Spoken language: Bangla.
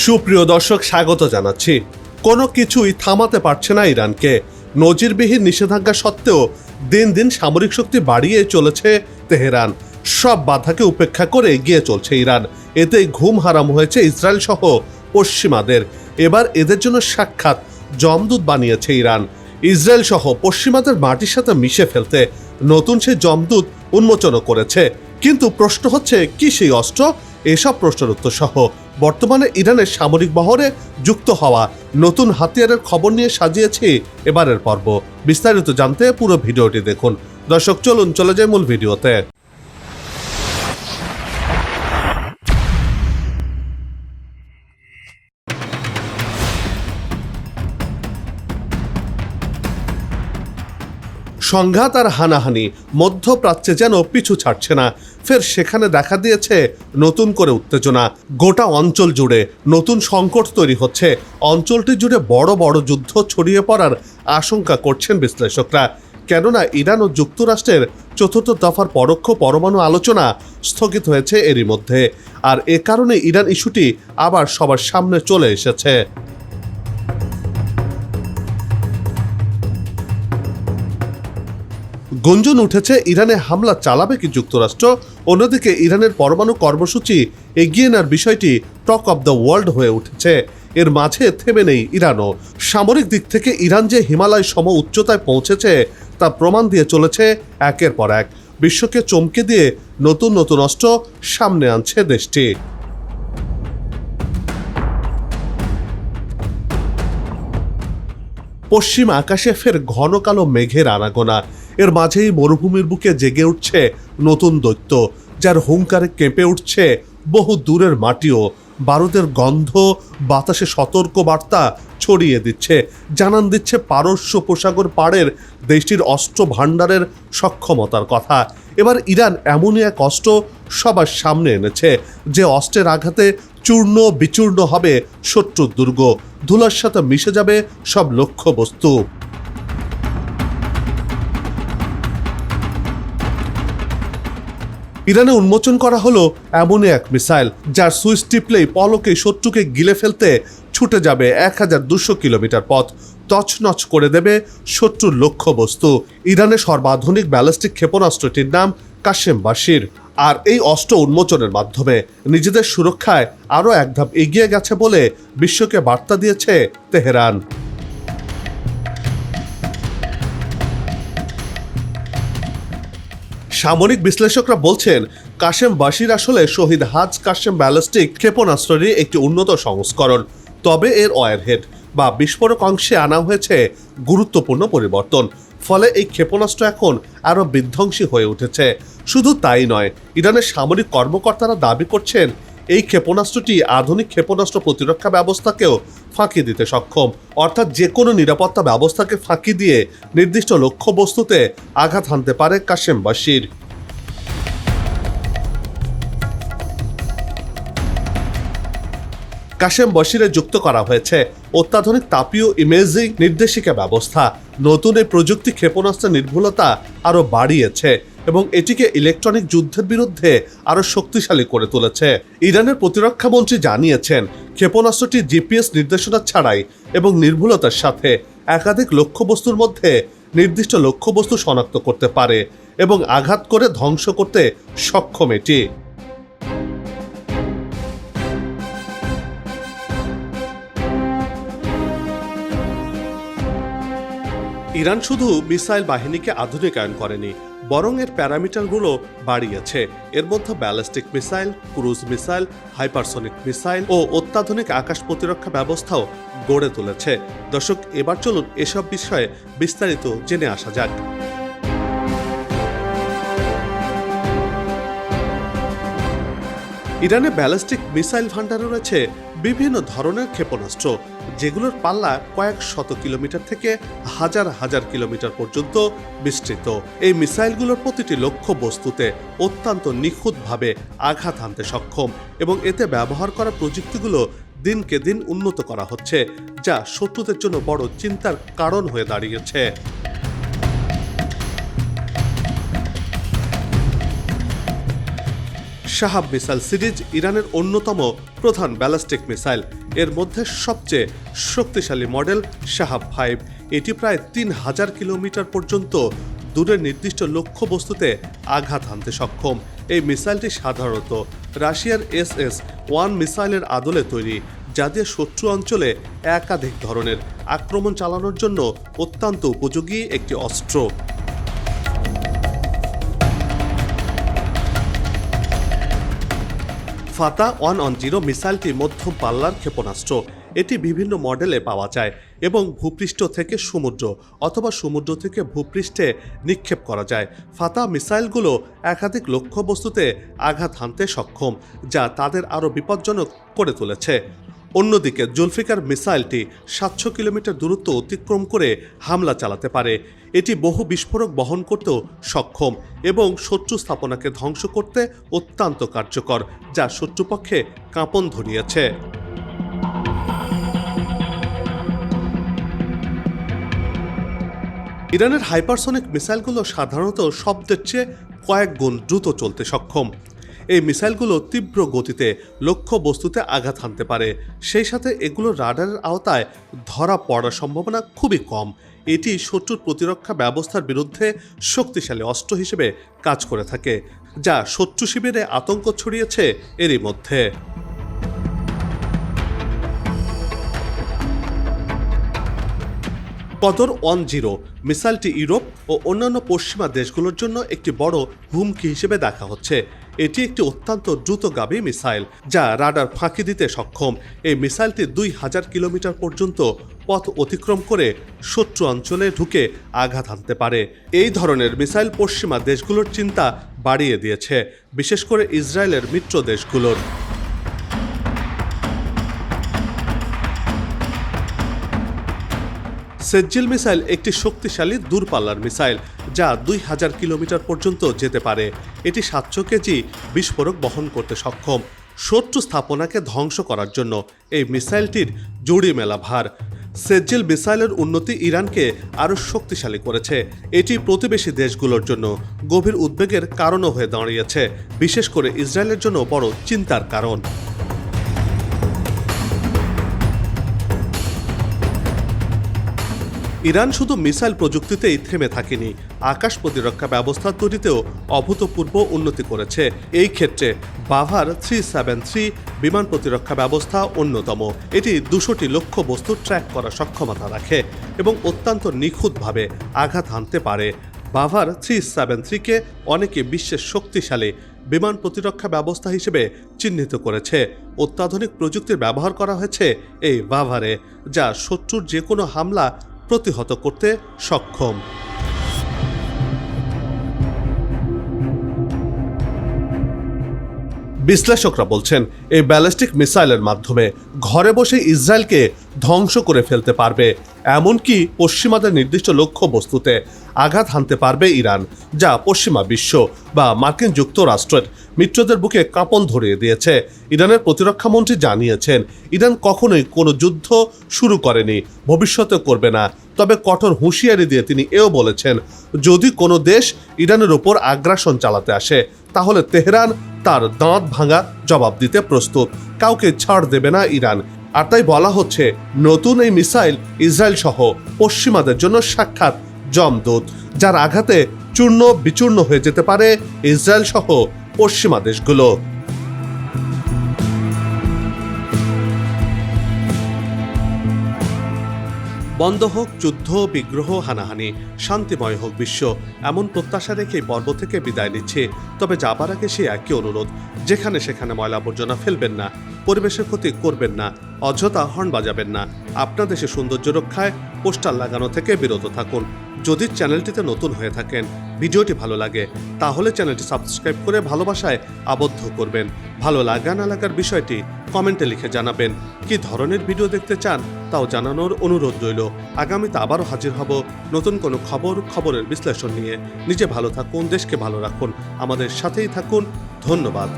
সুপ্রিয় দর্শক, স্বাগত জানাচ্ছি। কোনো কিছুই থামাতে পারছে না ইরানকে। নজিরবিহীন নিষেধাজ্ঞা সত্ত্বেও দিন দিন সামরিক শক্তি বাড়িয়ে চলেছে তেহরান। সব বাধাকে উপেক্ষা করে এগিয়ে চলছে ইরান। এতেই ঘুম হারাম হয়েছে ইসরায়েল সহ পশ্চিমাদের। এবার এদের জন্য সাক্ষাৎ যমদূত বানিয়েছে ইরান। ইসরায়েল সহ পশ্চিমাদের মাটির সাথে মিশে ফেলতে নতুন সেই যমদূত উন্মোচনও করেছে। কিন্তু প্রশ্ন হচ্ছে, কি সেই অস্ত্র? এসব প্রশ্নের উত্তর সহ বর্তমানে ইরানের সামরিক বহরে যুক্ত হওয়া নতুন হাতিয়ারের খবর নিয়ে সাজিয়েছি এবারের পর্ব। বিস্তারিত জানতে পুরো ভিডিওটি দেখুন। দর্শক, চলুন চলে যাই মূল ভিডিওতে। সংঘাত আর হানাহানি মধ্যপ্রাচ্যে যেন পিছু ছাড়ছে না। ফের সেখানে দেখা দিয়েছে নতুন করে উত্তেজনা। গোটা অঞ্চল জুড়ে নতুন সংকট তৈরি হচ্ছে। অঞ্চলটি জুড়ে বড় বড় যুদ্ধ ছড়িয়ে পড়ার আশঙ্কা করছেন বিশ্লেষকরা। কেননা ইরান ও যুক্তরাষ্ট্রের চতুর্থ দফার পরোক্ষ পরমাণু আলোচনা স্থগিত হয়েছে এরই মধ্যে। আর এ কারণে ইরান ইস্যুটি আবার সবার সামনে চলে এসেছে। গুঞ্জন উঠেছে ইরানে হামলা চালাবে কি যুক্তরাষ্ট্র। অন্যদিকে ইরানের পরমাণু কর্মসূচি এগিয়ে নেওয়ার বিষয়টি টক অব দ্য ওয়ার্ল্ড হয়ে উঠেছে। এর মাঝে থেমে নেই ইরানও। সামরিক দিক থেকে ইরান যে হিমালয় সম উচ্চতায় পৌঁছেছে তা প্রমাণ দিয়ে চলেছে একের পর এক। বিশ্বকে চমকে দিয়ে নতুন নতুন অস্ত্র সামনে আনছে দেশটি। পশ্চিম আকাশে ফের ঘন কালো মেঘের আনাগোনা। এর মাঝেই মরুভূমির বুকে জেগে উঠছে নতুন দৈত্য, যার হুঙ্কারে কেঁপে উঠছে বহু দূরের মাটিও। বারুদের গন্ধ বাতাসে সতর্ক বার্তা ছড়িয়ে দিচ্ছে, জানান দিচ্ছে পারস্য উপসাগর পাড়ের দেশটির অস্ত্র ভাণ্ডারের সক্ষমতার কথা। এবার ইরান এমনই এক অস্ত্র সবার সামনে এনেছে, যে অস্ত্রের আঘাতে চূর্ণ বিচূর্ণ হবে শত্রুর দুর্গ, ধুলার সাথে মিশে যাবে সব লক্ষ্যবস্তু। ইরানে উন্মোচন করা হলো এমনই এক মিসাইল, যার সুইচ টিপলেই পলকে শত্রুকে গিলে ফেলতে ছুটে যাবে 1200 কিলোমিটার পথ, তছনছ করে দেবে শত্রুর লক্ষ্যবস্তু। ইরানের সর্বাধুনিক ব্যালিস্টিক ক্ষেপণাস্ত্রটির নাম কাশেম বাশির। আর এই অস্ত্র উন্মোচনের মাধ্যমে নিজেদের সুরক্ষায় আরও এক ধাপ এগিয়ে গেছে বলে বিশ্বকে বার্তা দিয়েছে তেহরান। সামরিক বিশ্লেষকরা বলছেন, কাশেম বাশির আসলে শহীদ হাজ কাশেম ব্যালিস্টিক ক্ষেপণাস্ত্রেরই একটি উন্নত সংস্করণ। তবে এর ওয়ারহেড বা বিস্ফোরক অংশে আনা হয়েছে গুরুত্বপূর্ণ পরিবর্তন। ফলে এই ক্ষেপণাস্ত্র এখন আরও বিধ্বংসী হয়ে উঠেছে। শুধু তাই নয়, ইরানের সামরিক কর্মকর্তারা দাবি করছেন এই ক্ষেপণাস্ত্রটি আধুনিক ক্ষেপণাস্ত্র প্রতিরক্ষা ব্যবস্থাকেও ফাঁকি দিতে সক্ষম। অর্থাৎ যে কোনো নিরাপত্তা ব্যবস্থাকে ফাঁকি দিয়ে নির্দিষ্ট লক্ষ্যবস্তুতে আঘাত হানতে পারে কাশেম বাশির। কাশেম বাশিরে যুক্ত করা হয়েছে অত্যাধুনিক তাপীয় ইমেজিং নির্দেশিকা ব্যবস্থা। নতুন এই প্রযুক্তি ক্ষেপণাস্ত্রের নির্ভুলতা আরও বাড়িয়েছে এবং এটিকে ইলেকট্রনিক যুদ্ধের বিরুদ্ধে আরও শক্তিশালী করে তুলেছে। ইরানের প্রতিরক্ষা মন্ত্রী জানিয়েছেন, ক্ষেপণাস্ত্রটি জিপিএস নির্দেশনা ছাড়াই এবং নির্ভুলতার সাথে একাধিক লক্ষ্যবস্তুর মধ্যে নির্দিষ্ট লক্ষ্যবস্তু শনাক্ত করতে পারে এবং আঘাত করে ধ্বংস করতে সক্ষম এটি। ইরান শুধু মিসাইল বাহিনীকে আধুনিকায়ন করেনি, বরং এর প্যারামিটারগুলো বাড়িয়েছে। এর মধ্যে ballistic missile, cruise missile, hypersonic missile ও অত্যাধুনিক আকাশ প্রতিরক্ষা ব্যবস্থাও গড়ে তুলেছে। দর্শক, এবার চলুন এসব বিষয়ে বিস্তারিত জেনে আসা যাক। ইরানে ব্যালিস্টিক মিসাইল ভান্ডারে রয়েছে বিভিন্ন ধরনের ক্ষেপণাস্ত্র, যেগুলোর পাল্লা কয়েক শত কিলোমিটার থেকে হাজার হাজার কিলোমিটার পর্যন্ত বিস্তৃত। এই মিসাইলগুলোর প্রতিটি লক্ষ্য বস্তুতে অত্যন্ত নিখুঁতভাবে আঘাত হানতে সক্ষম এবং এতে ব্যবহার করা প্রযুক্তিগুলো দিনকে দিন উন্নত করা হচ্ছে, যা শত্রুদের জন্য বড় চিন্তার কারণ হয়ে দাঁড়িয়েছে। শাহাব মিসাইল সিরিজ ইরানের অন্যতম প্রধান ব্যালিস্টিক মিসাইল। এর মধ্যে সবচেয়ে শক্তিশালী মডেল শাহাব 5। এটি প্রায় 3000 কিলোমিটার পর্যন্ত দূরের নির্দিষ্ট লক্ষ্যবস্তুতে আঘাত হানতে সক্ষম। এই মিসাইলটি সাধারণত রাশিয়ার SS-1 মিসাইলের আদলে তৈরি, যা দিয়ে শত্রু অঞ্চলে একাধিক ধরনের আক্রমণ চালানোর জন্য অত্যন্ত উপযোগী একটি অস্ত্র। ফাতা 110 মিসাইলটি মধ্যম পাল্লার ক্ষেপণাস্ত্র। এটি বিভিন্ন মডেলে পাওয়া যায় এবং ভূপৃষ্ঠ থেকে সমুদ্র অথবা সমুদ্র থেকে ভূপৃষ্ঠে নিক্ষেপ করা যায়। ফাতা মিসাইলগুলো একাধিক লক্ষ্যবস্তুতে আঘাত হানতে সক্ষম, যা তাদের আরও বিপজ্জনক করে তুলেছে। অন্যদিকে জুলফিকার মিসাইলটি 700 কিলোমিটার দূরত্ব অতিক্রম করে হামলা চালাতে পারে। এটি বহু বিস্ফোরক বহন করতেও সক্ষম এবং শত্রু স্থাপনাকে ধ্বংস করতে অত্যন্ত কার্যকর, যা শত্রুপক্ষে কাঁপন ধরিয়েছে। ইরানের হাইপারসনিক মিসাইলগুলো সাধারণত শব্দের চেয়ে কয়েক গুণ দ্রুত চলতে সক্ষম। এই মিসাইলগুলো তীব্র গতিতে লক্ষ্য বস্তুতে আঘাত হানতে পারে, সেই সাথে এগুলো রাডারের আওতায় ধরা পড়ার সম্ভাবনা খুবই কম। এটি শত্রুর প্রতিরক্ষা ব্যবস্থার বিরুদ্ধে শক্তিশালী অস্ত্র হিসেবে কাজ করে থাকে, যা শত্রু শিবিরে আতঙ্ক ছড়িয়েছে এরই মধ্যে। কদর 10 মিসাইলটি ইউরোপ ও অন্যান্য পশ্চিমা দেশগুলোর জন্য একটি বড় হুমকি হিসেবে দেখা হচ্ছে। এটি একটি অত্যন্ত দ্রুতগামী মিসাইল, যা রাডার ফাঁকি দিতে সক্ষম। এই মিসাইলটি 2000 কিলোমিটার পর্যন্ত পথ অতিক্রম করে শত্রু অঞ্চলে ঢুকে আঘাত হানতে পারে। এই ধরনের মিসাইল পশ্চিমা দেশগুলোর চিন্তা বাড়িয়ে দিয়েছে, বিশেষ করে ইসরায়েলের মিত্র দেশগুলোর। সেজ্জিল মিসাইল একটি শক্তিশালী দূরপাল্লার মিসাইল, যা 2000 কিলোমিটার পর্যন্ত যেতে পারে। এটি 700 কেজি বিস্ফোরক বহন করতে সক্ষম। শত্রু স্থাপনাকে ধ্বংস করার জন্য এই মিসাইলটির জুড়ি মেলা ভার। সেজ্জিল মিসাইলের উন্নতি ইরানকে আরও শক্তিশালী করেছে। এটি প্রতিবেশী দেশগুলোর জন্য গভীর উদ্বেগের কারণও হয়ে দাঁড়িয়েছে, বিশেষ করে ইসরায়েলের জন্য বড় চিন্তার কারণ। ইরান শুধু মিসাইল প্রযুক্তিতেই থেমে থাকেনি, আকাশ প্রতিরক্ষা ব্যবস্থা তৈরিতেও অভূতপূর্ব উন্নতি করেছে। এই ক্ষেত্রে বাভার 373 বিমান প্রতিরক্ষা ব্যবস্থা অন্যতম। এটি 200টি লক্ষ্য বস্তু ট্র্যাক করার সক্ষমতা রাখে এবং অত্যন্ত নিখুঁতভাবে আঘাত হানতে পারে। বাভার 373-কে অনেকে বিশ্বের শক্তিশালী বিমান প্রতিরক্ষা ব্যবস্থা হিসেবে চিহ্নিত করেছে। অত্যাধুনিক প্রযুক্তির ব্যবহার করা হয়েছে এই বাভারে, যা শত্রুর যে কোনো হামলা প্রতিহত করতে সক্ষম। বিশ্লেষকরা বলছেন, এই ব্যালিস্টিক মিসাইলের মাধ্যমে ঘরে বসে ইসরায়েলকে ধ্বংস করে ফেলতে পারবে, এমনকি পশ্চিমাদের নির্দিষ্ট লক্ষ্য বস্তুতে আঘাত হানতে পারবে ইরান, যা পশ্চিমা বিশ্ব বা মার্কিন যুক্তরাষ্ট্রের মিত্রদের বুকে কাঁপন ধরিয়ে দিয়েছে। ইরানের প্রতিরক্ষা মন্ত্রী জানিয়েছেন, ইরান কখনোই কোনো যুদ্ধ শুরু করেনি, ভবিষ্যতে করবে না। তবে কঠোর হুঁশিয়ারি দিয়ে তিনি এও বলেছেন, যদি কোনো দেশ ইরানের ওপর আগ্রাসন চালাতে আসে, তাহলে তেহরান তার দাঁত ভাঙা জবাব দিতে প্রস্তুত। কাউকে ছাড় দেবে না ইরান। আর তাই বলা হচ্ছে, নতুন এই মিসাইল ইসরায়েল সহ পশ্চিমাদের জন্য সাক্ষাৎ যমদূত, যার আঘাতে চূর্ণ বিচূর্ণ হয়ে যেতে পারে ইসরায়েল সহ পশ্চিমা দেশগুলো। বন্ধ হোক যুদ্ধ, বিগ্রহ, হানাহানি, শান্তিময় হোক বিশ্ব, এমন প্রত্যাশা রেখেই পর্ব থেকে বিদায় নিচ্ছে। তবে যাবার আগে সে একই অনুরোধ, যেখানে সেখানে ময়লা আবর্জনা ফেলবেন না, পরিবেশের ক্ষতি করবেন না, অযথা হর্ন বাজাবেন না। আপনার দেশে সৌন্দর্য রক্ষায় পোস্টার লাগানো থেকে বিরত থাকুন। যদি চ্যানেলটিতে নতুন হয়ে থাকেন, ভিডিওটি ভালো লাগে, তাহলে চ্যানেলটি সাবস্ক্রাইব করে ভালোবাসায় আবদ্ধ করবেন। ভালো লাগা না লাগার বিষয়টি কমেন্টে লিখে জানাবেন। কি ধরনের ভিডিও দেখতে চান তাও জানানোর অনুরোধ রইল। আগামীতে আবারও হাজির হব নতুন কোনো খবরের বিশ্লেষণ নিয়ে। নিজে ভালো থাকুন, দেশকে ভালো রাখুন, আমাদের সাথেই থাকুন। ধন্যবাদ।